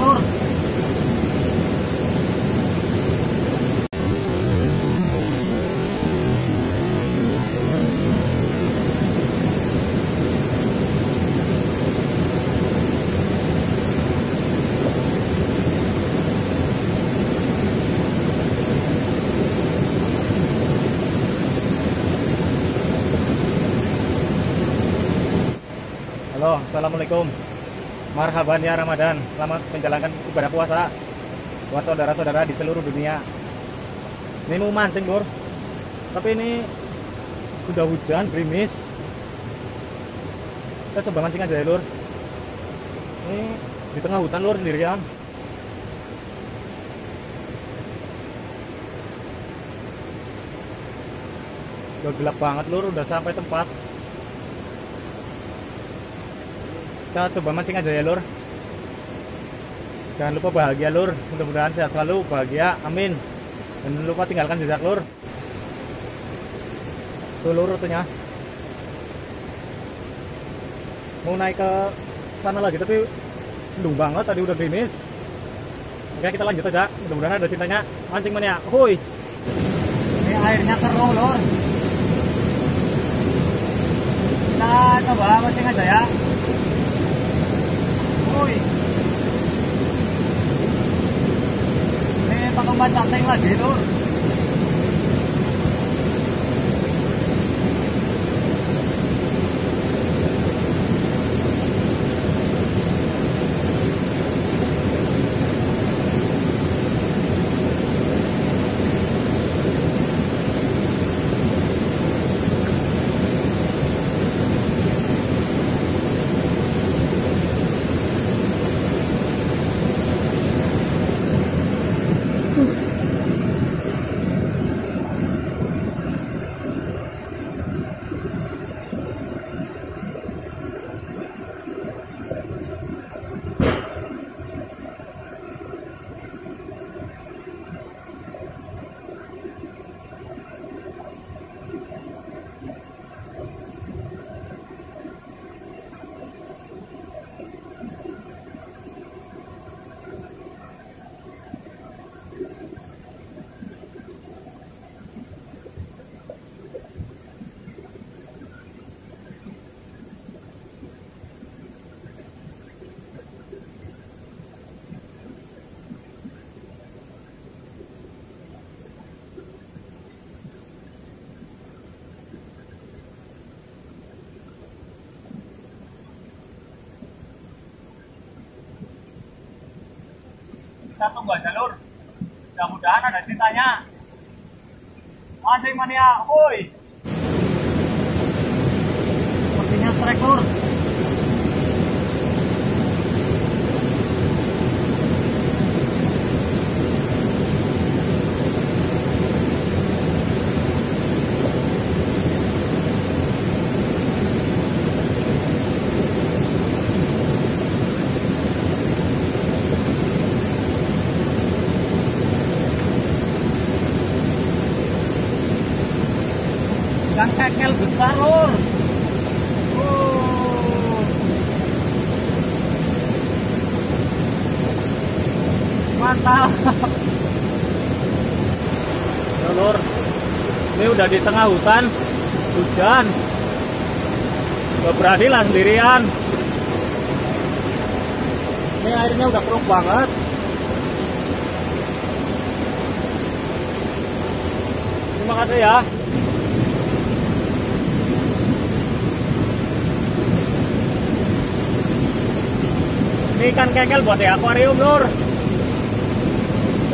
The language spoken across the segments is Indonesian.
lur. Halo, assalamualaikum. Marhaban ya Ramadan. Selamat menjalankan ibadah puasa buat saudara-saudara di seluruh dunia. Ini mau mancing, Lur. Tapi ini sudah hujan, gerimis. Kita coba mancing aja ya, Lur. Ini di tengah hutan, Lur, sendirian. Udah gelap banget, Lur. Udah sampai tempat. Kita coba mancing aja ya, Lur. Jangan lupa bahagia, Lur. Mudah-mudahan sehat selalu, bahagia, amin. Dan jangan lupa tinggalkan jejak, Lur. Tuh, Lur, rutenya. Mau naik ke sana lagi, tapi mendung banget, tadi udah gerimis. Oke, kita lanjut aja. Mudah-mudahan ada cintanya. Mancing mania. Hui. Ini airnya keruh, lur. Kita coba mancing aja ya. Woi, ini pakai umpan canteng lagi, lur. Kita tunggu aja, lur. Mudah-mudahan ada cintanya. Mancing mania, woi. Sepertinya strike, lur. Ikan kekel besar, lur. Mantap. Ya, Lur. Ini udah di tengah hutan, hujan. Gak berani lah sendirian. Ini airnya udah keruh banget. Terima kasih ya. Ini ikan kekel buat di akuarium, Lur.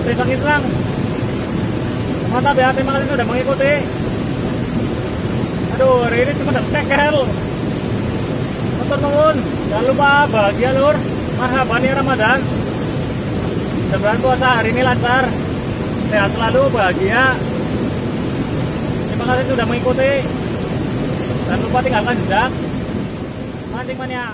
Iseng-iseng. Mantap ya, terima kasih sudah mengikuti. Aduh, hari ini cuma dapat kekel. Teman-teman, jangan lupa bahagia, Lur. Marhaban ya Ramadan. Mudah-mudahan puasa hari ini lancar. Sehat selalu, bahagia. Terima kasih sudah mengikuti. Jangan lupa tinggalkan jejak. Mancing mania.